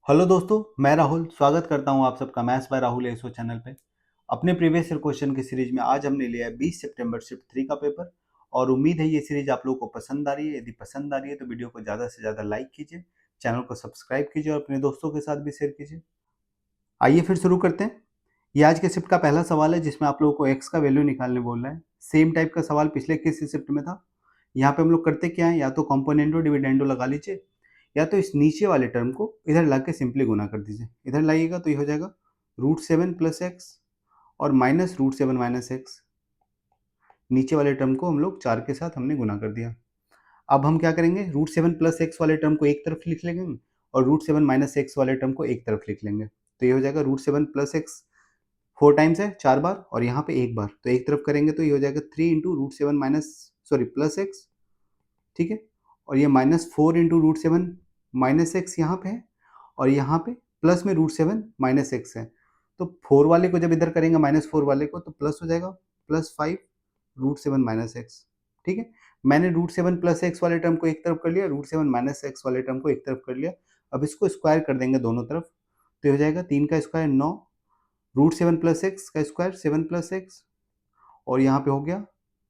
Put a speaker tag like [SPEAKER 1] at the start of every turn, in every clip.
[SPEAKER 1] Hello दोस्तों, मैं राहुल स्वागत करता हूं आप सबका मैथ्स बाय राहुल एसो चैनल पे। अपने प्रीवियस ईयर क्वेश्चन की सीरीज में आज हमने लिया है 20 सितंबर शिफ्ट 3 का पेपर और उम्मीद है ये सीरीज आप लोगों को पसंद आ रही है। यदि पसंद आ रही है तो वीडियो को ज़्यादा से ज़्यादा लाइक कीजिए, चैनल को सब्सक्राइब कीजिए और अपने दोस्तों के साथ भी शेयर कीजिए। आइए फिर शुरू करते हैं। ये आज के शिफ्ट का पहला सवाल है जिसमें आप लोगों को एक्स का वैल्यू निकालने बोल रहा है। सेम टाइप का सवाल पिछले किस शिफ्ट में था। यहाँ पे हम लोग करते क्या है, या तो कॉम्पोनेंटो डिविडेंडो लगा लीजिए या तो इस नीचे वाले टर्म को इधर ला के सिंपली गुना कर दीजिए। इधर लाइएगा तो ये हो जाएगा √7 प्लस एक्स और माइनस √7 माइनस एक्स। नीचे वाले टर्म को हम लोग 4 के साथ हमने गुना कर दिया। अब हम क्या करेंगे, √7 प्लस एक्स वाले टर्म को एक तरफ लिख लेंगे और √7 माइनस एक्स वाले टर्म को एक तरफ लिख लेंगे। तो ये हो जाएगा √7 प्लस एक्स 4 टाइम्स है 4 बार और यहाँ पे एक बार, तो एक तरफ करेंगे तो ये हो जाएगा 3 into √7 minus sorry plus x. ठीक है, और ये -4 इंटू √7 माइनस एक्स यहाँ पे है और यहाँ पे प्लस में √7 माइनस एक्स है। तो 4 वाले को जब इधर करेंगे -4 वाले को तो प्लस हो जाएगा +5 √7 माइनस एक्स। ठीक है, मैंने √7 प्लस एक्स वाले टर्म को एक तरफ कर लिया, √7 माइनस एक्स वाले टर्म को एक तरफ कर लिया। अब इसको स्क्वायर कर देंगे दोनों तरफ, तो ये हो जाएगा 3 का स्क्वायर 9, √7 प्लस एक्स का स्क्वायर 7 प्लस एक्स और यहाँ पे हो गया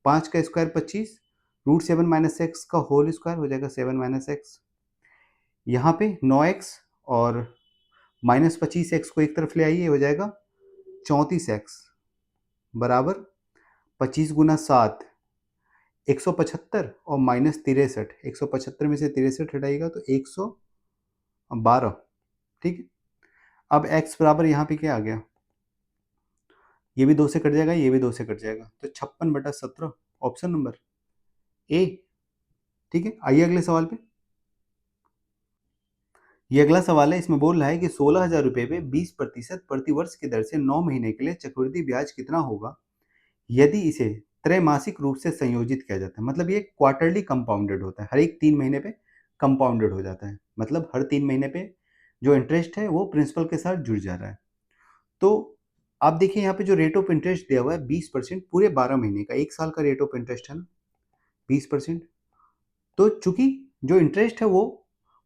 [SPEAKER 1] 5 का स्क्वायर 25, √7 माइनस एक्स का होल स्क्वायर हो जाएगा 7 माइनस एक्स। यहाँ पे 9x और -25x को एक तरफ ले आइए, हो जाएगा 34x बराबर 25 गुना 7 175 और -63, 175 में से 63 हटाइएगा तो 112। ठीक है, अब x बराबर यहाँ पे क्या आ गया, ये भी 2 से कट जाएगा, ये भी 2 से कट जाएगा, तो 56/17 ऑप्शन नंबर ए। ठीक है, आइए अगले सवाल पे। ये अगला सवाल है, इसमें बोल रहा है कि 16,000 रुपये पे 20% प्रतिवर्ष की दर से 9 महीने के लिए चक्रवृद्धि ब्याज कितना होगा यदि इसे त्रैमासिक रूप से संयोजित किया जाता है। मतलब ये क्वार्टरली कंपाउंडेड होता है, हर एक 3 महीने पे कंपाउंडेड हो जाता है। मतलब हर 3 महीने पे जो इंटरेस्ट है वो प्रिंसिपल के साथ जुड़ जा रहा है। तो आप देखिए यहाँ पे जो रेट ऑफ इंटरेस्ट दिया हुआ है 20% पूरे 12 महीने का, एक साल का रेट ऑफ इंटरेस्ट है ना 20%। तो चूंकि जो इंटरेस्ट है वो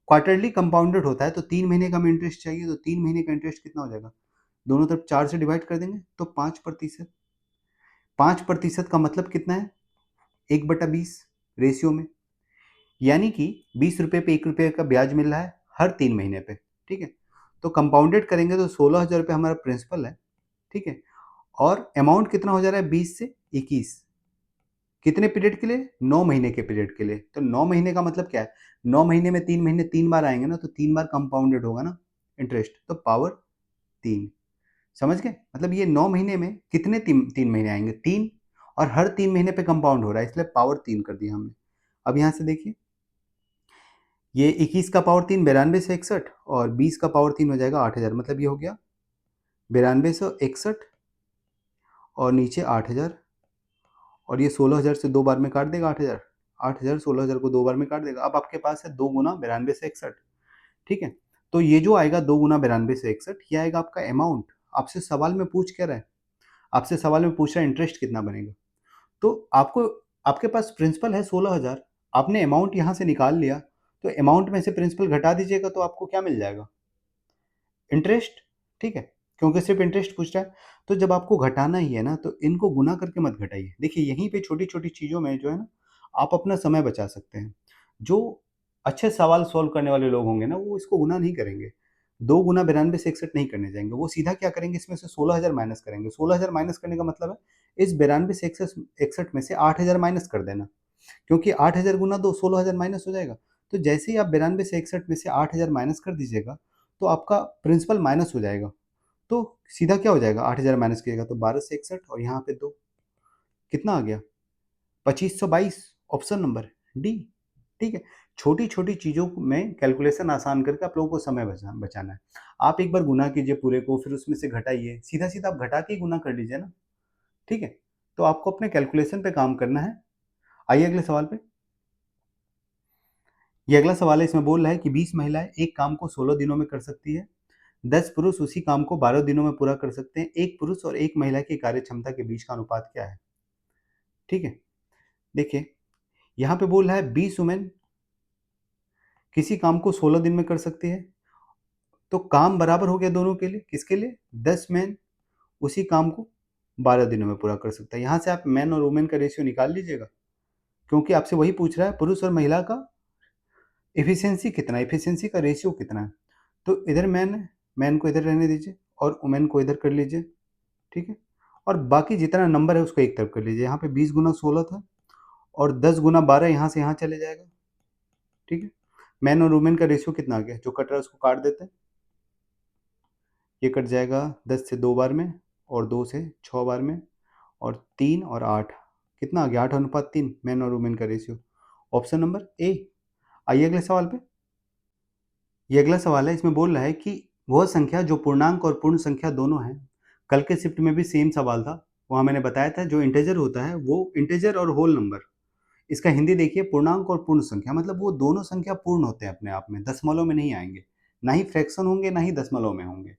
[SPEAKER 1] क्वार्टरली कंपाउंडेड होता है तो 3 महीने का हमें इंटरेस्ट चाहिए, तो 3 महीने का इंटरेस्ट कितना हो जाएगा, दोनों तरफ 4 से डिवाइड कर देंगे तो 5%। 5% का मतलब कितना है, 1/20 रेशियो में, यानी कि 20 रुपये पे 1 रुपये का ब्याज मिल रहा है हर 3 महीने पे। ठीक है, तो कंपाउंडेड करेंगे तो 16,000 रुपये हमारा प्रिंसिपल है। ठीक है, और अमाउंट कितना हो जा रहा है 20 से 21, कितने पीरियड के लिए, 9 महीने के पीरियड के लिए। तो 9 महीने का मतलब क्या है, 9 महीने में 3 महीने 3 बार आएंगे ना, तो 3 बार कंपाउंडेड होगा ना इंटरेस्ट, तो पावर 3। समझ गए, मतलब ये 9 महीने में कितने 3 महीने आएंगे 3, और हर 3 महीने पे कंपाउंड हो रहा है इसलिए पावर 3 कर दिया हमने। अब यहाँ से देखिए, ये 21 का पावर 3 92 से 61 और 20 का पावर 3 हो जाएगा 8,000, मतलब ये हो गया 9261 और नीचे 8,000, और ये 16,000 से 2 बार में काट देगा 8,000, 8,000 16,000 को 2 बार में काट देगा। अब आपके पास है 2 गुना 92 से 61। ठीक है, तो ये जो आएगा 2 गुना 92 से 61, ये आएगा आपका अमाउंट। आपसे सवाल में पूछ क्या रहा है, आपसे सवाल में पूछ रहा है इंटरेस्ट कितना बनेगा। तो आपको, आपके पास प्रिंसिपल है 16,000, आपने अमाउंट यहाँ से निकाल लिया, तो अमाउंट में से प्रिंसिपल घटा दीजिएगा तो आपको क्या मिल जाएगा, इंटरेस्ट। ठीक है, क्योंकि सिर्फ इंटरेस्ट पूछ रहा है, तो जब आपको घटाना ही है ना तो इनको गुना करके मत घटाइए। देखिए यहीं पे छोटी छोटी चीज़ों में जो है ना आप अपना समय बचा सकते हैं। जो अच्छे सवाल सॉल्व करने वाले लोग होंगे ना वो इसको गुना नहीं करेंगे, 2 गुना 92 से 61 नहीं करने जाएंगे, वो सीधा क्या करेंगे, इसमें से 16,000 माइनस करेंगे। 16,000 माइनस करने का मतलब है इस 92 से 61 में से 8,000 माइनस कर देना, क्योंकि 8,000 गुना 2 16,000 माइनस हो जाएगा। तो जैसे ही आप 92 से 61 में से 8,000 माइनस कर दीजिएगा तो आपका प्रिंसिपल माइनस हो जाएगा। तो सीधा क्या हो जाएगा, 8,000 माइनस कीजिएगा तो 12 से 61 और यहाँ पे 2, कितना आ गया 2522, ऑप्शन नंबर डी। ठीक है, छोटी छोटी चीज़ों में कैलकुलेशन आसान करके आप लोगों को समय बचाना है। आप एक बार गुना कीजिए पूरे को, फिर उसमें से घटाइए, सीधा सीधा आप घटा के ही गुना कर लीजिए ना। ठीक है, तो आपको अपने कैलकुलेशन पे काम करना है। आइए अगले सवाल पे। ये अगला सवाल है, इसमें बोल रहा है कि 20 महिलाएं एक काम को 16 दिनों में कर सकती है, 10 पुरुष उसी काम को 12 दिनों में पूरा कर सकते हैं। एक पुरुष और एक महिला की कार्य क्षमता के बीच का अनुपात क्या है। ठीक है, देखिए यहाँ पे बोल रहा है 20 वुमेन किसी काम को 16 दिन में कर सकती है, तो काम बराबर हो गया दोनों के लिए। किसके लिए? 10 मैन उसी काम को 12 दिनों में पूरा कर सकता है। यहाँ से आप मैन और वुमेन का रेशियो निकाल लीजिएगा, क्योंकि आपसे वही पूछ रहा है पुरुष और महिला का एफिशिएंसी कितना है, एफिशिएंसी का रेशियो कितना है। तो इधर मैन है, मैन को इधर रहने दीजिए और वुमेन को इधर कर लीजिए, ठीक है। और बाकी जितना नंबर है उसको एक तरफ कर लीजिए। यहाँ पे 20 गुना 16 था और 10 गुना 12 यहाँ से यहाँ चले जाएगा, ठीक है। मैन और वुमेन का रेशियो कितना आ गया? जो कट रहा है उसको काट देते हैं, ये कट जाएगा 10 से 2 बार में और 2 से 6 बार में और 3 और 8, कितना आ गया? 8:3 मैन और वुमेन का रेशियो। Option number A. आइए अगले सवाल पे। ये अगला सवाल है, इसमें बोल रहा है कि वह संख्या जो पूर्णांक और पूर्ण संख्या दोनों है। कल के शिफ्ट में भी सेम सवाल था, वहाँ मैंने बताया था जो इंटेजर होता है वो इंटेजर और होल नंबर। इसका हिंदी देखिए, पूर्णांक और पूर्ण संख्या मतलब वो दोनों संख्या पूर्ण होते हैं अपने आप में, दशमलव में नहीं आएंगे, ना ही फ्रैक्शन होंगे ना ही दशमलव में होंगे,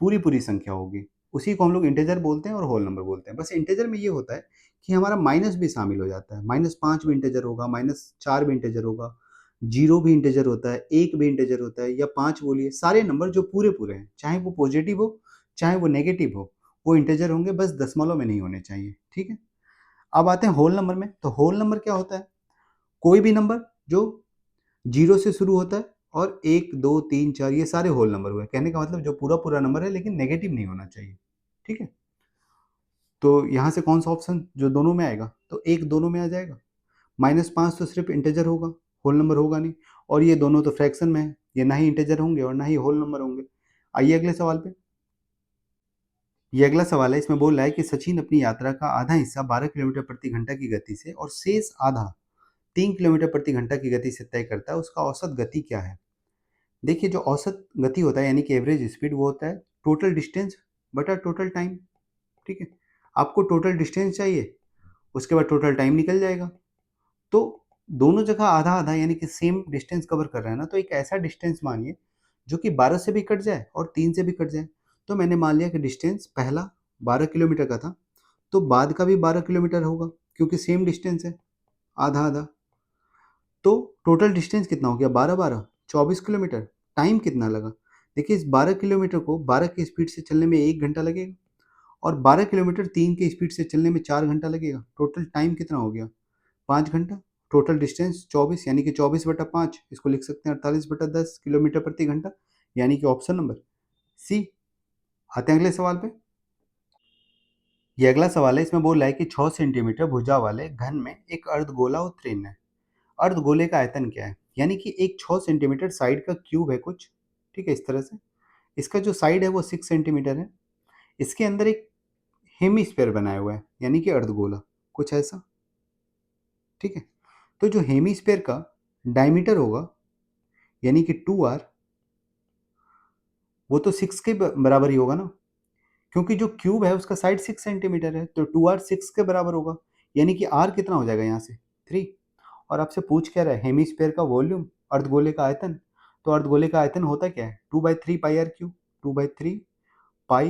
[SPEAKER 1] पूरी पूरी संख्या होगी। उसी को हम लोग इंटेजर बोलते हैं और होल नंबर बोलते हैं। बस इंटेजर में ये होता है कि हमारा माइनस भी शामिल हो जाता है। -5 भी इंटेजर होगा, -4 भी इंटेजर होगा, 0 भी इंटेजर होता है, 1 भी इंटेजर होता है, या 5 बोलिए, सारे नंबर जो पूरे पूरे हैं, चाहे वो पॉजिटिव हो चाहे वो नेगेटिव हो, वो इंटेजर होंगे, बस दशमलव में नहीं होने चाहिए, ठीक है। अब आते हैं होल नंबर में। तो होल नंबर क्या होता है? कोई भी नंबर जो 0 से शुरू होता है और 1 2 3 4 ये सारे होल नंबर हुए। कहने का मतलब जो पूरा पूरा नंबर है लेकिन नेगेटिव नहीं होना चाहिए, ठीक है। तो यहाँ से कौन सा ऑप्शन जो दोनों में आएगा? तो एक दोनों में आ जाएगा। -5 तो सिर्फ इंटेजर होगा, होल नंबर होगा नहीं, और ये दोनों तो फ्रैक्शन में है, ये ना ही इंटेजर होंगे और ना ही होल नंबर होंगे। आइए अगले सवाल पे। ये अगला सवाल है, इसमें बोल रहा है कि सचिन अपनी यात्रा का आधा हिस्सा 12 किलोमीटर प्रति घंटा की गति से और शेष आधा 3 किलोमीटर प्रति घंटा की गति से तय करता है, उसका औसत गति क्या है? देखिए, जो औसत गति होता है यानी कि एवरेज स्पीड, वो होता है टोटल डिस्टेंस बटा टोटल टाइम, ठीक है। आपको टोटल डिस्टेंस चाहिए, उसके बाद टोटल टाइम निकल जाएगा। तो दोनों जगह आधा आधा यानी कि सेम डिस्टेंस कवर कर रहा है ना, तो एक ऐसा डिस्टेंस मानिए जो कि 12 से भी कट जाए और 3 से भी कट जाए। तो मैंने मान लिया कि डिस्टेंस पहला 12 किलोमीटर का था, तो बाद का भी 12 किलोमीटर होगा, क्योंकि सेम डिस्टेंस है, आधा आधा। तो टोटल डिस्टेंस कितना हो गया? 12 12 24 किलोमीटर। टाइम कितना लगा? देखिए, इस 12 किलोमीटर को 12 की स्पीड से चलने में 1 घंटा लगेगा और 12 किलोमीटर 3 की स्पीड से चलने में 4 घंटा लगेगा। टोटल टाइम कितना हो गया? 5 घंटा। टोटल डिस्टेंस 24 यानी कि 24/5, इसको लिख सकते हैं 48/10 किलोमीटर प्रति घंटा, यानी कि ऑप्शन नंबर सी। आते हैं अगले सवाल पे। ये अगला सवाल है, इसमें बोल रहा है कि 6 सेंटीमीटर भुजा वाले घन में एक अर्धगोला उत्कीर्ण है। अर्धगोले का आयतन क्या है? यानी कि एक 6 सेंटीमीटर साइड का क्यूब है कुछ, ठीक है, इस तरह से। इसका जो साइड है वो 6 सेंटीमीटर है। इसके अंदर एक हेमिस्फीयर बनाया हुआ है, यानी कि अर्धगोला कुछ ऐसा, ठीक है। तो जो हेमिस्फीयर का डायमीटर होगा यानी कि 2r, वो तो 6 के बराबर ही होगा ना, क्योंकि जो क्यूब है उसका साइड 6 सेंटीमीटर है, तो 2r 6 के बराबर होगा, यानी कि r कितना हो जाएगा यहाँ से? 3। और आपसे पूछ क्या रहा है? हेमिस्फीयर का वॉल्यूम, अर्धगोले का आयतन। तो अर्धगोले का आयतन होता क्या है? 2/3 पाई आर क्यूब, 2/3 पाई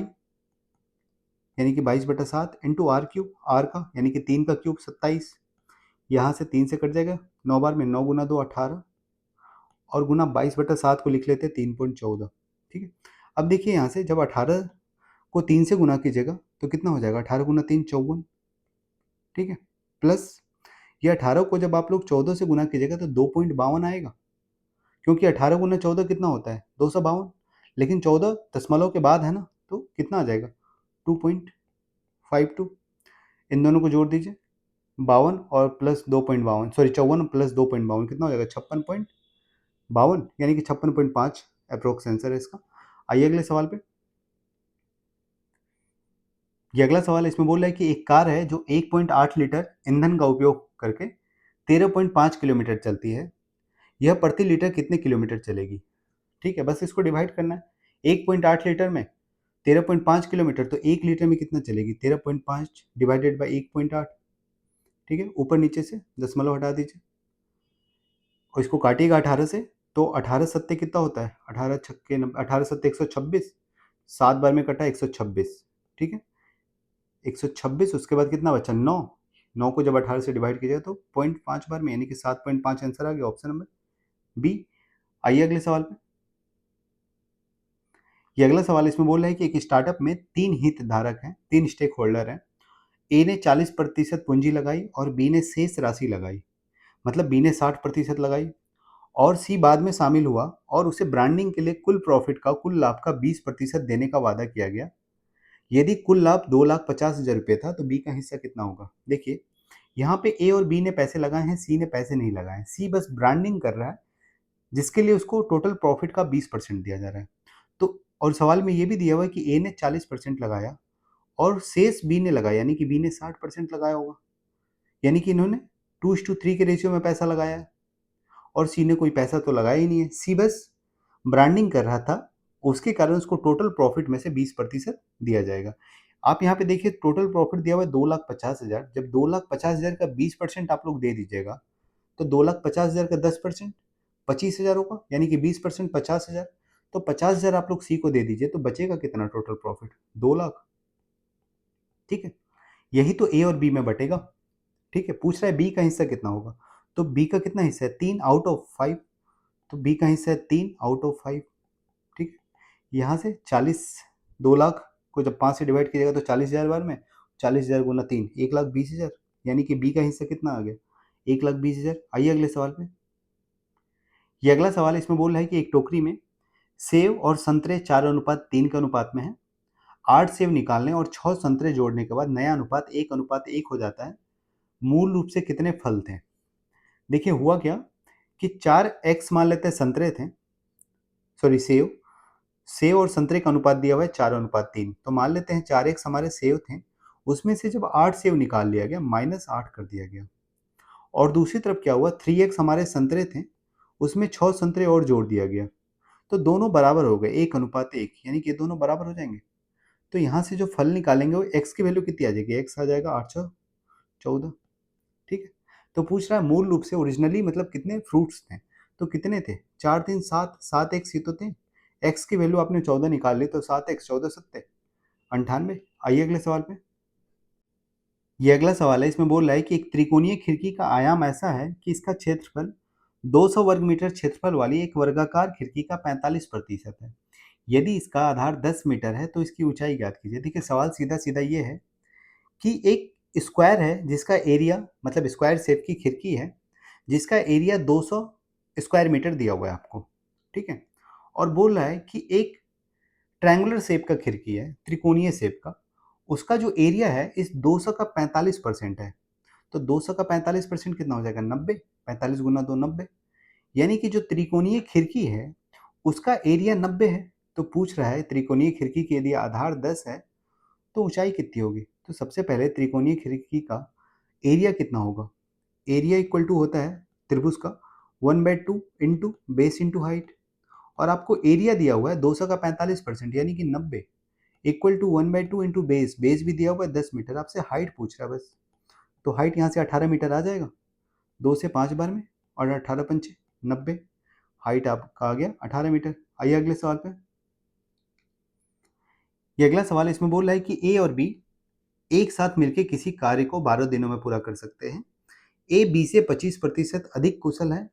[SPEAKER 1] यानी कि 22/7 इंटू आर क्यूब, आर का यानी कि 3 का क्यूब 27, यहाँ से 3 से कट जाएगा, 9 बार में 9 गुना 2 18 और गुना 22/7 को लिख लेते हैं 3.14, ठीक है। अब देखिए यहाँ से जब 18 को 3 से गुना कीजिएगा तो कितना हो जाएगा? 18 गुना 3 54, ठीक है। प्लस ये 18 को जब आप लोग 14 से गुना कीजिएगा तो 2.52 आएगा, क्योंकि 18 गुना 14 कितना होता है? 252, लेकिन 14 दशमलव के बाद है ना, तो कितना आ जाएगा? 2.52। इन दोनों को जोड़ दीजिए, 52 और प्लस 2.52, सॉरी 54 प्लस 2.52 कितना हो जाएगा? 56.52, यानी कि 56.5 अप्रोक्स आंसर है इसका। आइए अगले सवाल पे। ये अगला सवाल है, इसमें बोल रहा है कि एक कार है जो 1.8 लीटर ईंधन का उपयोग करके 13.5 किलोमीटर चलती है, यह प्रति लीटर कितने किलोमीटर चलेगी? ठीक है, बस इसको डिवाइड करना है। 1.8 लीटर में 13.5 किलोमीटर, तो 1 लीटर में कितना चलेगी? 13.5 डिवाइडेड बाई 1.8, ठीक है। ऊपर नीचे से दशमलव हटा दीजिए और इसको काटिएगा 18 से, तो 18 सत्ते कितना होता है? 18 छक्के 18 सत्ते 126, 7 बार में कटा 126, ठीक है। 126, उसके बाद कितना बचा? 9। 9 को जब 18 से डिवाइड कीजिएगा तो 0.5 बार में, यानी कि 7.5 आंसर आ गया, ऑप्शन नंबर बी। आइए अगले सवाल पे। ये अगला सवाल इसमें बोल रहा है कि एक स्टार्टअप में 3 हितधारक हैं, 3 स्टेक होल्डर हैं। ए ने 40% पूंजी लगाई और बी ने शेष राशि लगाई। मतलब बी ने 60% लगाई और सी बाद में शामिल हुआ और उसे ब्रांडिंग के लिए कुल लाभ का 20% देने का वादा किया गया। यदि कुल लाभ 2,50,000 रुपये था तो बी का हिस्सा कितना होगा? देखिए, यहाँ पे ए और बी ने पैसे लगाए हैं, सी ने पैसे नहीं लगाए हैं। सी बस ब्रांडिंग कर रहा है, जिसके लिए उसको टोटल प्रॉफिट का 20% दिया जा रहा है। तो और सवाल में ये भी दिया हुआ है कि ए ने 40% लगाया और शेष बी ने लगाया, यानी कि बी ने 60% लगाया होगा। यानी कि इन्होंने 2:3 के रेशियो में पैसा लगाया है और सी ने कोई पैसा तो लगाया ही नहीं है। सी बस ब्रांडिंग कर रहा था, उसके कारण उसको टोटल प्रॉफिट में से 20% दिया जाएगा। आप यहाँ पे देखिए, टोटल प्रॉफिट दिया हुआ है 2,50,000। जब 2,50,000 का 20% आप लोग दे दीजिएगा तो 2,50,000 का 10% 25,000 होगा, यानी कि 20% 50,000। तो 50,000 आप लोग सी को दे दीजिए तो बचेगा कितना टोटल प्रॉफिट? 2,00,000। ठीक है, यही तो ए और बी में बटेगा। ठीक है, पूछ रहा है बी का हिस्सा कितना होगा, तो बी का कितना हिस्सा है? 3 आउट ऑफ 5। तो बी का हिस्सा है 3 आउट ऑफ 5। ठीक है, यहाँ से 40, 2,00,000 को जब 5 से डिवाइड कीजिएगा तो 40,000 बार में 40,000 गुना 3, 1,20,000। यानी कि बी का हिस्सा कितना आ गया? 1,20,000। आइए अगले सवाल पे। ये अगला सवाल इसमें बोल रहा है कि एक टोकरी में सेब और संतरे 4:3 के अनुपात में है। 8 सेब निकालने और 6 संतरे जोड़ने के बाद नया अनुपात 1:1 हो जाता है। मूल रूप से कितने फल थे? देखिए, हुआ क्या कि 4x मान लेते हैं संतरे थे, सॉरी सेब। सेब और संतरे का अनुपात दिया हुआ है 4:3। तो मान लेते हैं 4x हमारे सेब थे, उसमें से जब 8 सेब निकाल लिया गया, -8 कर दिया गया। और दूसरी तरफ क्या हुआ, 3x हमारे संतरे थे, उसमें 6 संतरे और जोड़ दिया गया। तो दोनों बराबर हो गए, 1:1, यानी कि दोनों बराबर हो जाएंगे। तो यहाँ से जो फल निकालेंगे वो x की वैल्यू कितनी आ जाएगी? x आ जाएगा 814। ठीक है, तो पूछ रहा है मूल रूप से ओरिजिनली मतलब कितने फ्रूट्स थे? तो कितने थे? 4 3 7, 7x ही तो थे। x की वैल्यू आपने 14 निकाल ली, तो 7x 14 सत्ते 98। आइए अगले सवाल पे। ये अगला सवाल है, इसमें बोल रहा है कि एक त्रिकोणीय खिड़की का आयाम ऐसा है कि इसका क्षेत्रफल 200 वर्ग मीटर क्षेत्रफल वाली एक वर्गाकार खिड़की का 45% है। यदि इसका आधार 10 मीटर है तो इसकी ऊंचाई ज्ञात कीजिए। देखिए, सवाल सीधा सीधा ये है कि एक स्क्वायर है जिसका एरिया, मतलब स्क्वायर शेप की खिड़की है जिसका एरिया 200 स्क्वायर मीटर दिया हुआ है आपको। ठीक है, और बोल रहा है कि एक ट्रायंगुलर शेप का खिड़की है, त्रिकोणीय शेप का, उसका जो एरिया है इस 200 का 45% है। तो 200 का 45% कितना हो जाएगा? 90। 45 गुना 2 90। यानी कि जो त्रिकोणीय खिड़की है उसका एरिया 90 है। तो पूछ रहा है त्रिकोणीय खिड़की के यदि आधार 10 है तो ऊंचाई कितनी होगी? तो सबसे पहले त्रिकोणीय खिड़की का एरिया कितना होगा? एरिया इक्वल टू होता है त्रिभुज का 1/2 इंटू बेस इंटू हाइट। और आपको एरिया दिया हुआ है 200 का 45% यानी कि 90 equal to 1/2 into base. Base भी दिया हुआ है 10 मीटर, आपसे हाइट पूछ रहा है बस। तो हाइट यहाँ से 18 मीटर आ जाएगा 2 से 5 बार में, और 18 पंचे 90। हाइट आपका आ गया 18 मीटर। आइए अगले सवाल पे। ये अगला सवाल इसमें बोल रहा है कि ए और बी एक साथ मिलकर किसी कार्य को 12 दिनों में पूरा कर सकते हैं। ए बी से 25% अधिक कुशल है।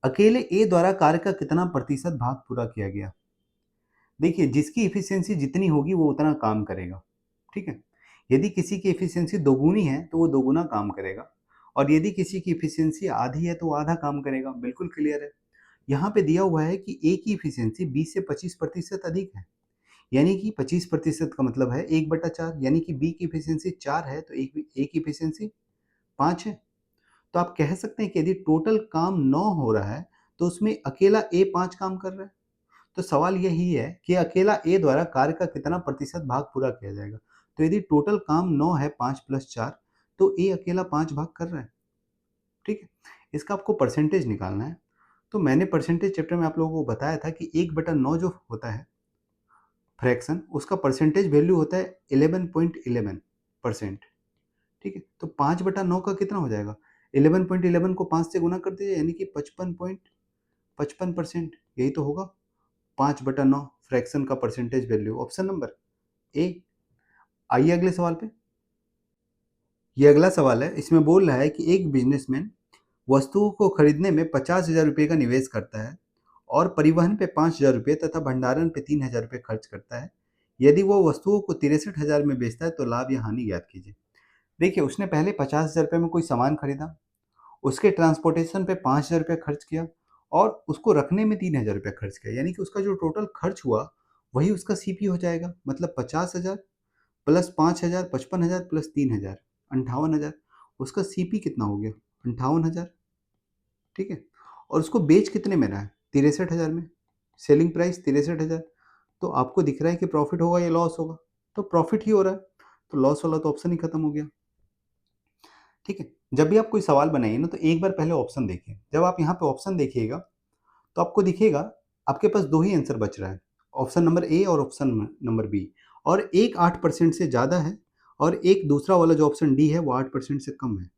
[SPEAKER 1] अकेले ए द्वारा कार्य का कितना प्रतिशत भाग पूरा किया गया? देखिए, जिसकी इफिशियंसी जितनी होगी वो उतना काम करेगा। ठीक है, यदि किसी की इफिशियंसी दोगुनी है तो वो दोगुना काम करेगा, और यदि किसी की इफिशियंसी आधी है तो वो आधा काम करेगा। बिल्कुल क्लियर है। यहाँ पे दिया हुआ है कि ए की इफिशियंसी 20 से 25% अधिक है, यानी कि 25% का मतलब है 1/4, यानी कि बी की इफिशियंसी 4 है तो ए की इफिशियंसी 5 है। तो आप कह सकते हैं कि यदि टोटल काम 9 हो रहा है तो उसमें अकेला ए 5 काम कर रहा है। तो सवाल यही है कि अकेला ए द्वारा कार्य का कितना प्रतिशत भाग पूरा किया जाएगा? तो यदि टोटल काम 9 है, 5 + 4, तो ए अकेला 5 भाग कर रहा है। ठीक है, इसका आपको परसेंटेज निकालना है। तो मैंने परसेंटेज चैप्टर में आप लोगों को बताया था कि 1/9 जो होता है फ्रैक्शन, उसका परसेंटेज वैल्यू होता है 11.11%। ठीक है, तो 5/9 का कितना हो जाएगा? 11.11 को 5 से गुना कर दीजिए, यानी कि 55.55%। यही तो होगा 5/9 फ्रैक्शन का percentage value, option number A. आइए अगले सवाल पे। ये अगला सवाल है, इसमें बोल रहा है कि एक बिजनेसमैन वस्तुओं को खरीदने में 50,000 रुपये का निवेश करता है और परिवहन पे 5,000 रुपये तथा भंडारण पे 3,000 रुपये खर्च करता है। यदि वो वस्तुओं को 63,000 में बेचता है तो लाभ या हानि ज्ञात कीजिए। देखिए, उसने पहले 50,000 रुपये में कोई सामान खरीदा, उसके ट्रांसपोर्टेशन पे 5,000 रुपये खर्च किया और उसको रखने में 3,000 रुपये खर्च किया, यानी कि उसका जो टोटल खर्च हुआ वही उसका सीपी हो जाएगा। मतलब 50,000 प्लस 5,000 55,000 प्लस 3,000 58,000। उसका सीपी कितना हो गया? 58,000। ठीक है, और उसको बेच कितने में रहा है? 63,000 में। Selling price 63,000। तो आपको दिख रहा है कि प्रॉफिट होगा या लॉस होगा? तो प्रॉफिट ही हो रहा है, तो लॉस वाला तो ऑप्शन ही खत्म हो गया। ठीक है, जब भी आप कोई सवाल बनाइए ना तो एक बार पहले ऑप्शन देखिए। जब आप यहाँ पे ऑप्शन देखिएगा तो आपको दिखेगा आपके पास दो ही आंसर बच रहा है, ऑप्शन नंबर ए और ऑप्शन नंबर बी। और एक 8% से ज़्यादा है और एक दूसरा वाला जो ऑप्शन डी है वो 8% से कम है।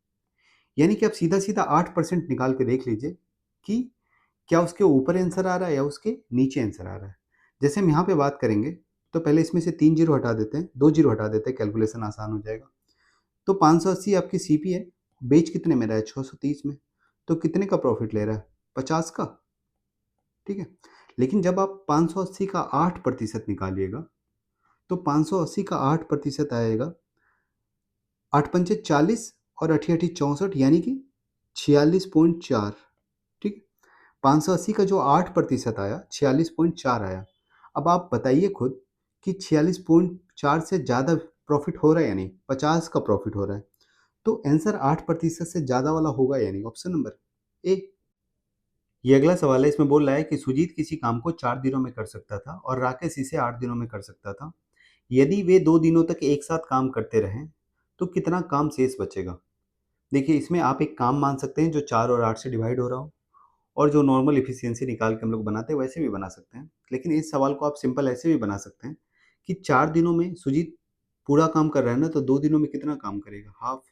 [SPEAKER 1] यानी कि आप सीधा सीधा 8% निकाल के देख लीजिए कि क्या उसके ऊपर आंसर आ रहा है या उसके नीचे आंसर आ रहा है। जैसे हम यहाँ पे बात करेंगे तो पहले इसमें से 3 जीरो हटा देते हैं, 2 जीरो हटा देते हैं, कैलकुलेशन आसान हो जाएगा। तो 580 आपकी सीपी है, बेच कितने में रहा है? 630 में। तो कितने का प्रॉफिट ले रहा है? 50 का। ठीक है, लेकिन जब आप 580 का 8% निकालिएगा तो 580 का 8% आएगा 8 पंचे 40 और अठी अठी 64, यानी कि 46.4। ठीक, 580 का जो 8% आया 46.4 आया। अब आप बताइए खुद कि 46.4 से ज़्यादा प्रॉफिट हो रहा है या नहीं? 50 का प्रॉफिट हो रहा है, तो आंसर 8% से ज़्यादा वाला होगा या नहीं? Option number A. ये अगला सवाल है, इसमें बोल रहा है कि सुजीत किसी काम को 4 दिनों में कर सकता था और राकेश इसे 8 दिनों में कर सकता था। यदि वे 2 दिनों तक एक साथ काम करते रहें तो कितना काम शेष बचेगा? देखिए, इसमें आप एक काम मान सकते हैं जो 4 और 8 से डिवाइड हो रहा हो, और जो नॉर्मल एफिशिएंसी निकाल के हम लोग बनाते हैं वैसे भी बना सकते हैं। लेकिन इस सवाल को आप सिंपल ऐसे भी बना सकते हैं कि 4 दिनों में सुजीत पूरा काम कर रहा है ना, तो 2 दिनों में कितना काम करेगा? हाफ।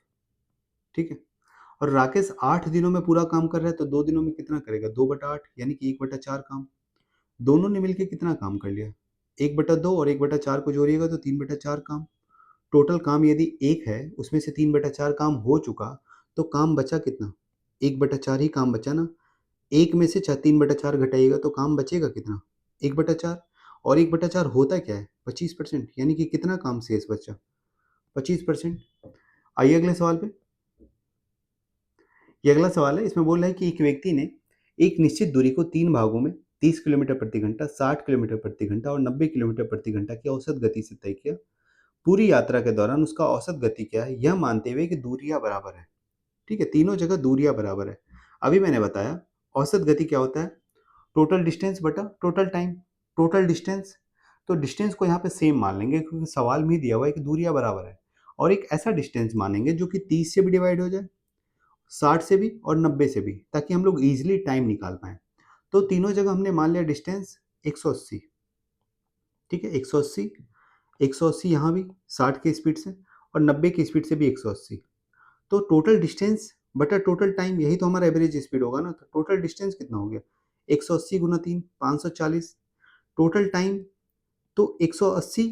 [SPEAKER 1] ठीक है, और राकेश 8 दिनों में पूरा काम कर रहा है तो 2 दिनों में कितना करेगा? 2/8, यानी कि 1/4 काम। दोनों ने मिलकर कितना काम कर लिया? 1/2 और 1/4 को जोड़िएगा तो 3/4 काम। टोटल काम यदि 1 है, उसमें से 3/4 काम हो चुका, तो काम बचा कितना? 1/4 ही काम बचा ना। 1 में से 3/4 घटाइएगा तो काम बचेगा कितना? 1/4। और 1/4 होता क्या है? 25%, यानी कि कितना काम शेष बचा? 25%। आइए अगले सवाल पे। ये अगला सवाल है, इसमें बोल रहा है कि एक व्यक्ति ने एक निश्चित दूरी को 3 भागों में 30 किलोमीटर प्रति घंटा, 60 किलोमीटर प्रति घंटा और 90 किलोमीटर प्रति घंटा की औसत गति से तय किया। पूरी यात्रा के दौरान उसका औसत गति क्या है, यह मानते हुए कि दूरियां बराबर है। ठीक है, तीनों जगह दूरियां बराबर है। अभी मैंने बताया औसत गति क्या होता है? टोटल डिस्टेंस बटा टोटल टाइम। टोटल डिस्टेंस, तो डिस्टेंस को यहाँ पे सेम मान लेंगे क्योंकि सवाल में ही दिया हुआ है कि दूरियां बराबर है। और एक ऐसा डिस्टेंस मानेंगे जो कि 30 से भी डिवाइड हो जाए, 60 से भी और 90 से भी, ताकि हम लोग इजीली टाइम निकाल पाए। तो तीनों जगह हमने मान लिया डिस्टेंस 180। ठीक है, 180, 180 यहाँ भी 60 की स्पीड से और 90 की स्पीड से भी 180। तो टोटल डिस्टेंस बटा टोटल टाइम, यही तो हमारा एवरेज स्पीड होगा ना। तो टोटल डिस्टेंस कितना हो गया? 180 गुना 3, 540। टोटल टाइम, तो 180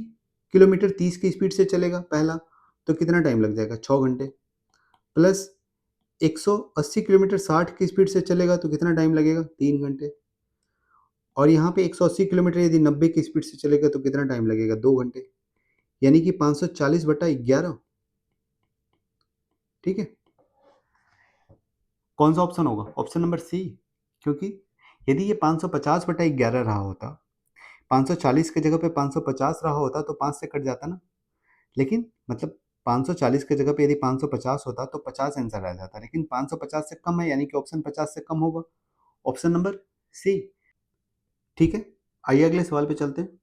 [SPEAKER 1] किलोमीटर 30 की स्पीड से चलेगा पहला, तो कितना टाइम लग जाएगा? 6 घंटे। प्लस 180 किलोमीटर 60 की स्पीड से चलेगा तो कितना टाइम लगेगा? 3 घंटे। और यहाँ पे 180 किलोमीटर यदि 90 की स्पीड से चलेगा तो कितना टाइम लगेगा? 2 घंटे, यानी कि 540/11। ठीक है, कौन सा ऑप्शन होगा? Option number C. क्योंकि यदि ये 550/11 रहा होता, 540 की जगह पे 550 रहा होता तो 5 से कट जाता ना। लेकिन मतलब 540 की जगह पे यदि 550 होता तो 50 आंसर आ जाता, लेकिन 550 से कम है, यानी कि ऑप्शन 50 से कम होगा। Option number C. ठीक है, आइए अगले सवाल पे चलते हैं।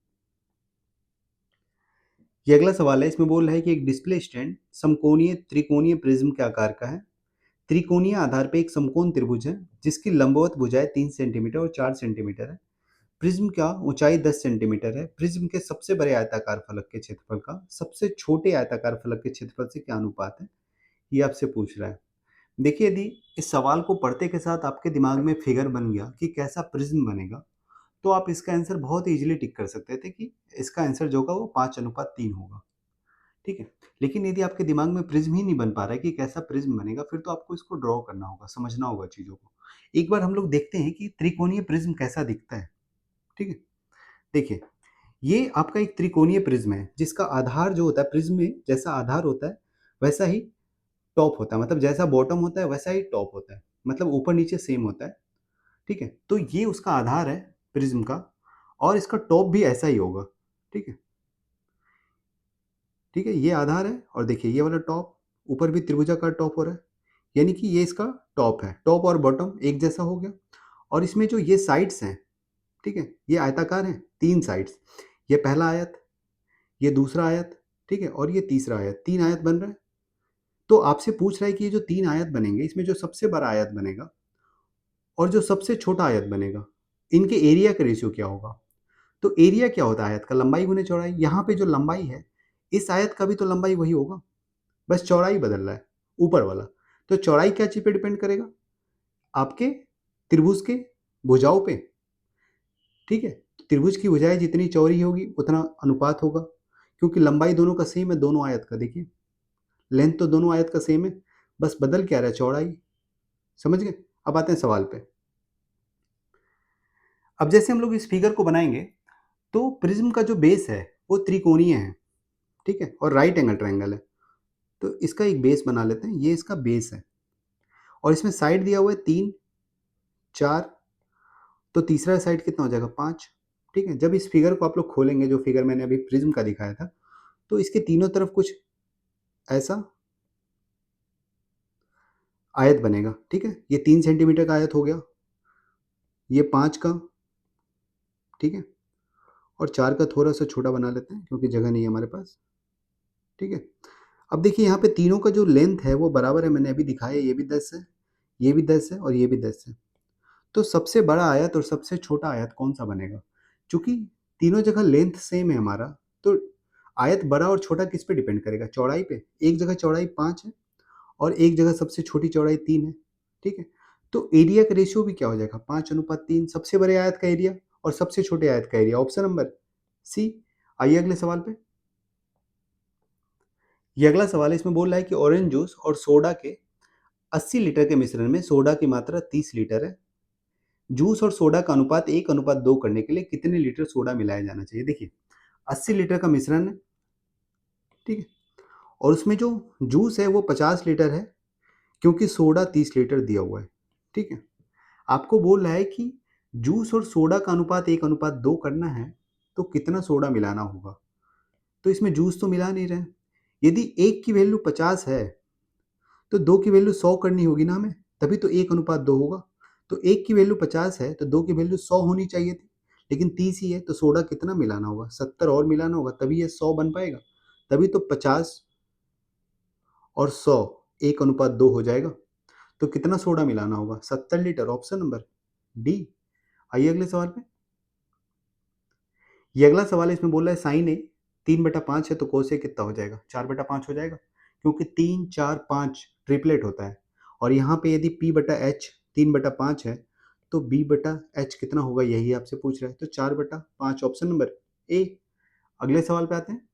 [SPEAKER 1] ये अगला सवाल है, इसमें बोल रहा है कि एक डिस्प्ले स्टैंड समकोणीय त्रिकोणीय प्रिज्म के आकार का है। त्रिकोणीय आधार पे एक समकोण त्रिभुज है जिसकी लंबवत भुजाएं 3 सेंटीमीटर और 4 सेंटीमीटर है। प्रिज्म का ऊंचाई 10 सेंटीमीटर है। प्रिज्म के सबसे बड़े आयताकार फलक के क्षेत्रफल का सबसे छोटे आयताकार फलक के क्षेत्रफल से क्या अनुपात है, ये आपसे पूछ रहा है। देखिए, यदि इस सवाल को पढ़ते के साथ आपके दिमाग में फिगर बन गया कि कैसा प्रिज्म बनेगा, तो आप इसका आंसर बहुत इजीली टिक कर सकते थे कि इसका आंसर जो होगा वो 5:3 होगा। ठीक है, लेकिन यदि आपके दिमाग में प्रिज्म ही नहीं बन पा रहा है कि कैसा प्रिज्म बनेगा, फिर तो आपको इसको ड्रॉ करना होगा, समझना होगा चीज़ों को। एक बार हम लोग देखते हैं कि त्रिकोणीय प्रिज्म कैसा दिखता है। ठीक है, देखिए ये आपका एक त्रिकोणीय प्रिज्म है जिसका आधार जो होता है, प्रिज्म में जैसा आधार होता है वैसा ही टॉप होता है, मतलब जैसा बॉटम होता है वैसा ही टॉप होता है, मतलब ऊपर नीचे सेम होता है। ठीक है, तो ये उसका आधार है प्रिज्म का, और इसका टॉप भी ऐसा ही होगा। ठीक है, ठीक है, ये आधार है और देखिए ये वाला टॉप, ऊपर भी त्रिभुजाकार टॉप हो रहा है, यानी कि ये इसका टॉप है। टॉप और बॉटम एक जैसा हो गया। और इसमें जो ये साइड्स हैं, ठीक है, ये आयताकार हैं, तीन साइड्स, ये पहला आयत, ये दूसरा आयत, ठीक है, और ये तीसरा आयत, तीन आयत बन रहा है। तो आपसे पूछ रहा है कि ये जो तीन आयत बनेंगे, इसमें जो सबसे बड़ा आयत बनेगा और जो सबसे छोटा आयत बनेगा, इनके एरिया का रेशियो क्या होगा। तो एरिया क्या होता है आयत का, लंबाई गुने चौड़ाई। यहाँ पे जो लंबाई है, इस आयत का भी तो लंबाई वही होगा, बस चौड़ाई बदल रहा है ऊपर वाला। तो चौड़ाई क्या चीज पे डिपेंड करेगा, आपके त्रिभुज के भुजाओं पे। ठीक है, त्रिभुज की भुजाएं जितनी चौड़ी होगी उतना अनुपात होगा, क्योंकि लंबाई दोनों का सेम है, दोनों आयत का। देखिए लेंथ तो दोनों आयत का सेम है, बस बदल क्या रहा है, चौड़ाई। समझ गए। अब आते हैं सवाल पे। अब जैसे हम लोग इस फिगर को बनाएंगे, तो प्रिज्म का जो बेस है वो त्रिकोणीय है, ठीक है, और राइट एंगल ट्रायंगल है। तो इसका एक बेस बना लेते हैं, ये इसका बेस है, और इसमें साइड दिया हुआ है 3, 4, तो तीसरा साइड कितना हो जाएगा, 5। ठीक है, जब इस फिगर को आप लोग खोलेंगे, जो फिगर मैंने अभी प्रिज्म का दिखाया था, तो इसके तीनों तरफ कुछ ऐसा आयत बनेगा। ठीक है, ये 3 सेंटीमीटर का आयत हो गया, ये 5 का, ठीक है, और 4 का थोड़ा सा छोटा बना लेते हैं क्योंकि जगह नहीं है हमारे पास। ठीक है, अब देखिए यहाँ पे तीनों का जो लेंथ है वो बराबर है, मैंने अभी दिखाया, ये भी 10 है, ये भी 10 है, और ये भी 10 है। तो सबसे बड़ा आयत और सबसे छोटा आयत कौन सा बनेगा। चूंकि तीनों जगह लेंथ सेम है हमारा, तो आयत बड़ा और छोटा किस पे डिपेंड करेगा, चौड़ाई पे। एक जगह चौड़ाई 5 है और एक जगह सबसे छोटी चौड़ाई 3 है। ठीक है, तो एरिया का रेशियो भी क्या हो जाएगा, 5:3, सबसे बड़े आयत का एरिया और सबसे छोटे आयत का एरिया, ऑप्शन नंबर सी। आइए अगले सवाल पे। ये अगला सवाल है, इसमें बोल रहा है कि ऑरेंज जूस और सोडा के 80 लीटर के मिश्रण में सोडा की मात्रा 30 लीटर है। जूस और सोडा का अनुपात 1:2 करने के लिए कितने लीटर सोडा मिलाया जाना चाहिए। देखिए 80 लीटर का मिश्रण है, ठीक है, और उसमें जो जूस है वो 50 लीटर है, क्योंकि सोडा 30 लीटर दिया हुआ है। ठीक है, आपको बोल रहा है कि जूस और सोडा का अनुपात 1:2 करना है, तो कितना सोडा मिलाना होगा। तो इसमें जूस तो मिला नहीं रहे हैं। यदि एक की वैल्यू 50 है तो दो की वैल्यू 100 करनी होगी ना हमें, तभी तो 1:2 होगा। तो एक की वैल्यू 50 है तो दो की वैल्यू 100 होनी चाहिए थी, लेकिन 30 ही है, तो सोडा कितना मिलाना होगा, 70 और मिलाना होगा, तभी ये 100 बन पाएगा। तभी तो 50 और 100 1:2 हो जाएगा। तो कितना सोडा मिलाना होगा, 70 लीटर, ऑप्शन नंबर डी। आइए अगले सवाल पे। ये अगला सवाल है, इसमें बोल रहा है साइन ए 3/5 है तो कोस ए कितना हो जाएगा, 4/5 हो जाएगा, क्योंकि 3, 4, 5 ट्रिपलेट होता है। और यहाँ पे यदि P/H 3/5 है तो B/H कितना होगा, यही आपसे पूछ रहा है, तो 4/5, ऑप्शन नंबर ए। अगले सवाल पे आते हैं।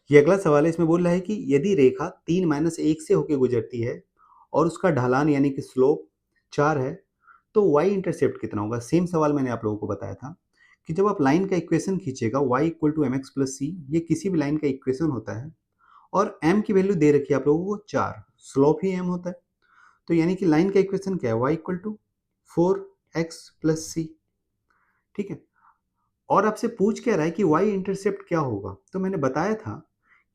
[SPEAKER 1] ये अगला सवाल है, इसमें बोल रहा है कि यदि रेखा 3-1 से होकर गुजरती है और उसका ढलान यानी कि स्लोप 4 है, तो y इंटरसेप्ट कितना होगा। सेम सवाल मैंने आप लोगों को बताया था कि जब आप लाइन का इक्वेशन खींचेगा y = mx + c, ये किसी भी लाइन का इक्वेशन होता है, और m की वैल्यू दे रखी है आप लोगों को 4, स्लोप ही m होता है। तो यानी कि लाइन का इक्वेशन क्या है, y = 4x + c। ठीक है, और आपसे पूछ क्या रहा है कि y इंटरसेप्ट क्या होगा। तो मैंने बताया था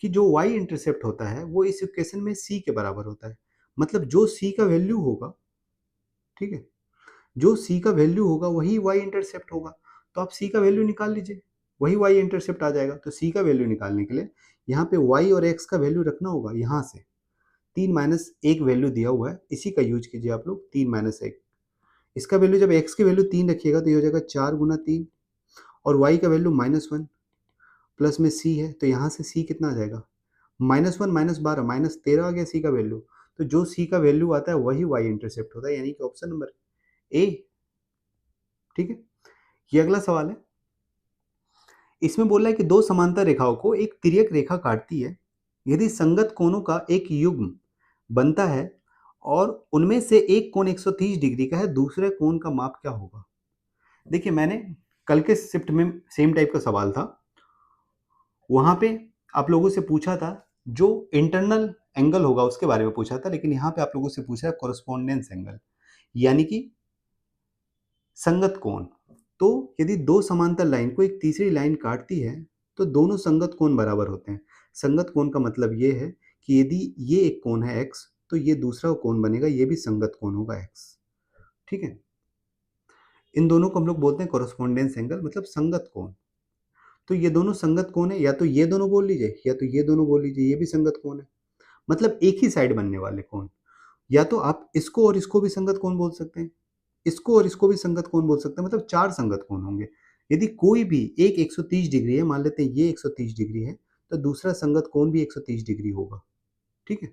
[SPEAKER 1] कि जो y इंटरसेप्ट होता है वो इस इक्वेशन में c के बराबर होता है, मतलब जो c का वैल्यू होगा, ठीक है, जो c का वैल्यू होगा वही y इंटरसेप्ट होगा। तो आप c का वैल्यू निकाल लीजिए, वही y इंटरसेप्ट आ जाएगा। तो c का वैल्यू निकालने के लिए यहाँ पे y और x का वैल्यू रखना होगा, यहाँ से 3-1 वैल्यू दिया हुआ है, इसी का यूज कीजिए आप लोग, 3-1। इसका वैल्यू जब x की वैल्यू 3 रखिएगा तो ये हो जाएगा 4 × 3, और y का वैल्यू -1, प्लस में c है तो यहाँ से c कितना आ जाएगा, -1 -12 -13 आ गया c का वैल्यू। तो जो c का वैल्यू आता है वही y इंटरसेप्ट होता है, यानी कि ऑप्शन नंबर ए। ठीक है, ये अगला सवाल है, इसमें बोल रहा है कि दो समांतर रेखाओं को एक तिर्यक रेखा काटती है, यदि संगत कोणों का एक युग्म बनता है और उनमें से एक कोण 130 डिग्री का है, दूसरे कोण का माप क्या होगा? देखिए, मैंने कल के शिफ्ट में सेम टाइप का सवाल था। वहाँ पे आप लोगों से पूछा था जो इंटरनल एंगल होगा उसके बारे में पूछा था, लेकिन यहाँ पे आप लोगों से पूछा है कॉरेस्पॉन्डेंस एंगल, यानी कि संगत कोण। तो यदि दो समांतर लाइन को एक तीसरी लाइन काटती है तो दोनों संगत कोण बराबर होते हैं। संगत कोण का मतलब ये है कि यदि ये एक कोण है x, तो ये दूसरा कोण बनेगा, ये भी संगत कोण होगा x। ठीक है, इन दोनों को हम लोग बोलते हैं कॉरेस्पॉन्डेंस एंगल, मतलब संगत कोण। तो ये दोनों संगत कोण है, या तो ये दोनों बोल लीजिए या तो ये दोनों बोल लीजिए, ये भी संगत कोण है, मतलब एक ही साइड बनने वाले कोण। या तो आप इसको और इसको भी संगत कोण बोल सकते हैं, इसको और इसको भी संगत कोण बोल सकते हैं, मतलब चार संगत कोण होंगे। यदि कोई भी एक 130 डिग्री है, मान लेते हैं ये 130 डिग्री है, तो दूसरा संगत कोण भी 130 डिग्री होगा। ठीक है,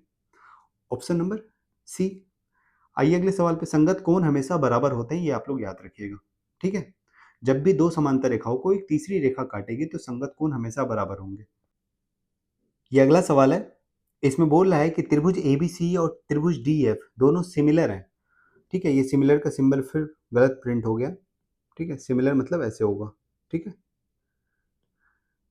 [SPEAKER 1] ऑप्शन नंबर सी। आइए अगले सवाल पे। संगत कोण हमेशा बराबर होते हैं, ये आप लोग याद रखिएगा। ठीक है, जब भी दो समांतर रेखाओं को एक तीसरी रेखा काटेगी तो संगत कोण हमेशा बराबर होंगे। ये अगला सवाल है, इसमें बोल रहा है कि त्रिभुज एबीसी और त्रिभुज डीएफ दोनों सिमिलर हैं। ठीक है, ये सिमिलर का सिंबल फिर गलत प्रिंट हो गया। ठीक है, सिमिलर मतलब ऐसे होगा। ठीक है,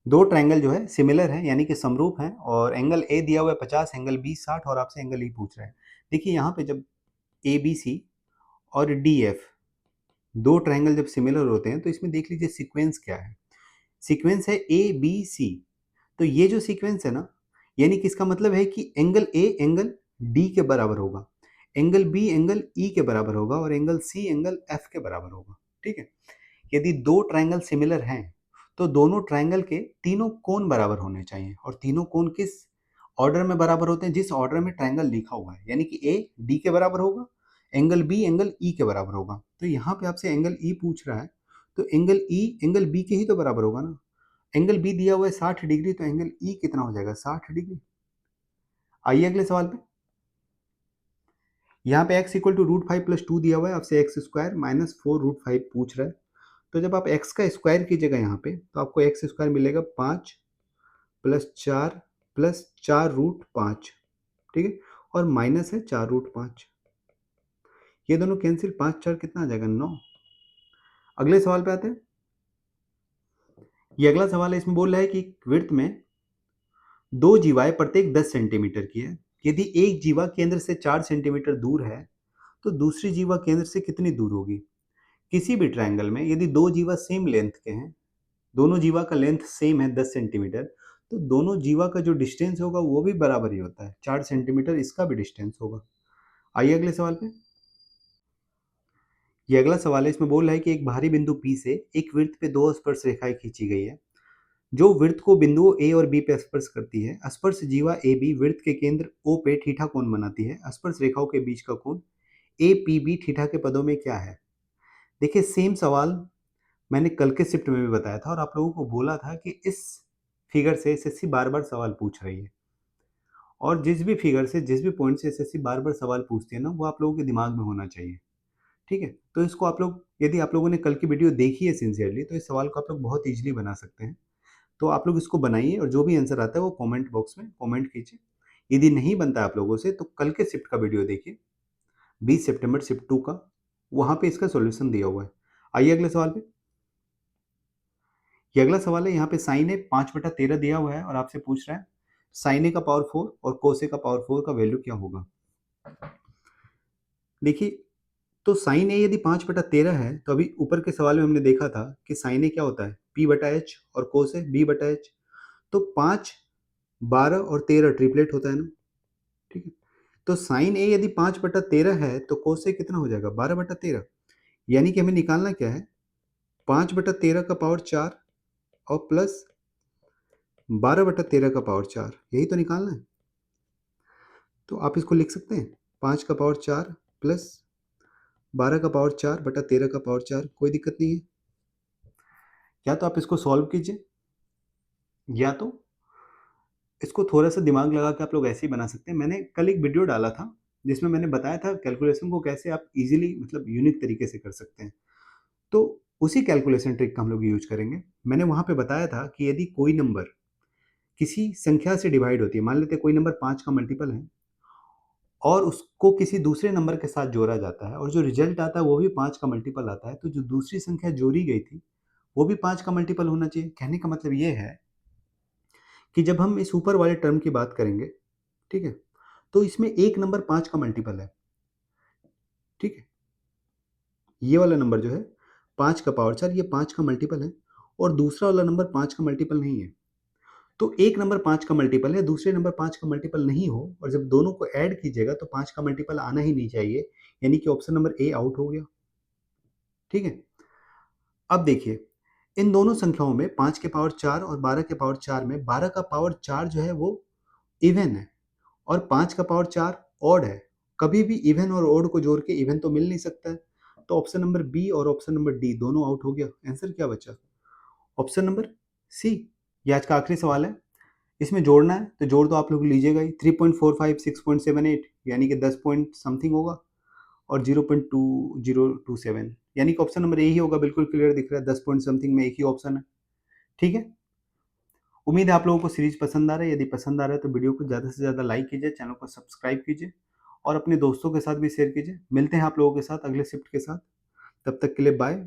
[SPEAKER 1] दो ट्रायंगल जो है सिमिलर है, यानी कि समरूप हैं, और एंगल ए दिया हुआ है 50, एंगल बी 60, और आपसे एंगल ई पूछ रहे हैं। देखिए यहाँ पे जब ए बी सी और डी एफ दो ट्रायंगल जब सिमिलर होते हैं तो इसमें देख लीजिए सीक्वेंस क्या है। सीक्वेंस है ए बी सी। तो ये जो सीक्वेंस है ना, यानी कि इसका मतलब है कि एंगल ए एंगल डी के बराबर होगा, एंगल बी एंगल ई के बराबर होगा, और एंगल सी एंगल एफ के बराबर होगा। ठीक है, यदि दो ट्रायंगल सिमिलर हैं तो दोनों ट्रायंगल के तीनों कोण बराबर होने चाहिए, और तीनों कोण किस ऑर्डर में बराबर होते हैं? जिस ऑर्डर में ट्रायंगल लिखा हुआ है, यानी कि ए डी के बराबर होगा, एंगल बी एंगल ई के बराबर होगा। तो यहाँ पे आपसे एंगल ई पूछ रहा है, तो एंगल ई एंगल बी के ही तो बराबर होगा ना। एंगल बी दिया हुआ है 60 डिग्री, तो एंगल ई कितना हो जाएगा? 60 डिग्री। आइए अगले सवाल पे। यहाँ पे x इक्वल टू √5 प्लस 2 दिया हुआ है, आपसे एक्स स्क्वायर माइनस 4 √5 पूछ रहा है। तो जब आप x का स्क्वायर कीजिएगा यहाँ पे, तो आपको एक्स स्क्वायर मिलेगा 5 प्लस 4 √5। ठीक है, और माइनस है 4 √5। ये दोनों कैंसिल, 5 4 कितना आ जाएगा? 9। अगले सवाल पे आते हैं। ये अगला सवाल है, इसमें बोल रहा है कि वृत्त में दो जीवाएं प्रत्येक 10 सेंटीमीटर की है। यदि एक जीवा केंद्र से 4 सेंटीमीटर दूर है तो दूसरी जीवा केंद्र से कितनी दूर होगी? किसी भी ट्रायंगल में यदि दो जीवा सेम लेंथ के हैं, दोनों जीवा का लेंथ सेम है 10 सेंटीमीटर, तो दोनों जीवा का जो डिस्टेंस होगा वो भी बराबर ही होता है, 4 सेंटीमीटर इसका भी डिस्टेंस होगा। आइए अगले सवाल पे। ये अगला सवाल है, इसमें बोल रहा है कि एक बाहरी बिंदु P से एक वृत्त पे दो स्पर्श रेखाएं खींची गई है जो वृत्त को बिंदुओं A और B पे स्पर्श करती है। स्पर्श जीवा AB वृत्त के केंद्र O पे थीटा कोण बनाती है। स्पर्श रेखाओं के बीच का कोण APB थीटा के पदों में क्या है? देखिए, सेम सवाल मैंने कल के शिफ्ट में भी बताया था, और आप लोगों को बोला था कि इस फिगर से एसएससी बार बार सवाल पूछ रही है, और जिस भी फिगर से जिस भी पॉइंट से एसएससी बार बार सवाल पूछती है ना, वो आप लोगों के दिमाग में होना चाहिए। ठीक है, तो इसको आप लोग, यदि आप लोगों ने कल की वीडियो देखी है सिंसियरली, तो इस सवाल को आप लोग बहुत ईजिली बना सकते हैं। तो आप लोग इसको बनाइए, और जो भी आंसर आता है वो कमेंट बॉक्स में कमेंट कीजिए। यदि नहीं बनता आप लोगों से, तो कल के शिफ्ट का वीडियो देखिए, 20 सितंबर शिफ्ट 2 का, वहाँ पे इसका सॉल्यूशन दिया हुआ है। आइए अगले सवाल पे। ये अगला सवाल है, यहाँ पे साइन ए 5/13 दिया हुआ है, और आपसे पूछ रहा है साइन ए का पावर 4 और कोस ए का पावर 4 का वैल्यू क्या होगा। देखिए, तो साइन ए यदि 5/13 है, तो अभी ऊपर के सवाल में हमने देखा था कि साइन ए क्या होता है? P/H, और कोस ए B/H। तो 5, 12 और 13 ट्रिपलेट होता है ना। ठीक है, तो साइन ए यदि 5/13 है तो कोस ए कितना हो जाएगा? 12/13। यानी कि हमें निकालना क्या है? 5/13 का पावर 4 और प्लस 12/13 का पावर 4, यही तो निकालना है। तो आप इसको लिख सकते हैं 5 का पावर 4 प्लस 12 का पावर 4/13 का पावर 4, कोई दिक्कत नहीं है। या तो आप इसको सॉल्व कीजिए, या तो इसको थोड़ा सा दिमाग लगा के आप लोग ऐसे ही बना सकते हैं। मैंने कल एक वीडियो डाला था जिसमें मैंने बताया था कैलकुलेशन को कैसे आप इजीली, मतलब यूनिक तरीके से कर सकते हैं। तो उसी कैलकुलेशन ट्रिक का हम लोग यूज करेंगे। मैंने वहाँ पे बताया था कि यदि कोई नंबर किसी संख्या से डिवाइड होती है, मान लेते हैं कोई नंबर 5 का मल्टीपल है, और उसको किसी दूसरे नंबर के साथ जोड़ा जाता है और जो रिजल्ट आता है वो भी 5 का मल्टीपल आता है, तो जो दूसरी संख्या जोड़ी गई थी, वो भी 5 का मल्टीपल होना चाहिए। कहने का मतलब ये है कि जब हम इस ऊपर वाले टर्म की बात करेंगे, ठीक है? तो इसमें एक नंबर 5 का मल्टीपल है, ठीक है? ये वाला नंबर जो है 5 का पावर 4 ये 5 का मल्टीपल है और दूसरा वाला नंबर 5 का मल्टीपल नहीं है। तो एक नंबर 5 का मल्टीपल है, दूसरे नंबर 5 का मल्टीपल नहीं हो और जब दोनों को ऐड कीजिएगा तो 5 का मल्टीपल आना ही नहीं चाहिए, यानी कि ऑप्शन नंबर ए आउट हो गया, ठीक है? अब देखिए, इन दोनों संख्याओं में 5 के पावर 4 और 12 के पावर 4 में 12 का पावर 4 जो है वो इवन है और 5 का पावर 4 ऑड है। कभी भी इवन और ऑड को जोड़ के इवन तो मिल नहीं सकता है। तो ऑप्शन नंबर बी और ऑप्शन नंबर डी दोनों आउट हो गया। आंसर क्या बचा? Option number C. ये आज का आखिरी सवाल है। इसमें जोड़ना है तो जोड़ तो आप लोग लीजिएगा ही। 3.45 6.78 यानी कि 10 पॉइंट समथिंग होगा और 0.2027 यानी कि ऑप्शन नंबर ए ही होगा। बिल्कुल क्लियर दिख रहा है, 10 पॉइंट समथिंग में एक ही ऑप्शन है। ठीक है, उम्मीद है आप लोगों को सीरीज पसंद आ रहा है। यदि पसंद आ रहा है तो वीडियो को ज़्यादा से ज़्यादा लाइक कीजिए, चैनल को सब्सक्राइब कीजिए और अपने दोस्तों के साथ भी शेयर कीजिए। मिलते हैं आप लोगों के साथ अगले शिफ्ट के साथ। तब तक के लिए बाय।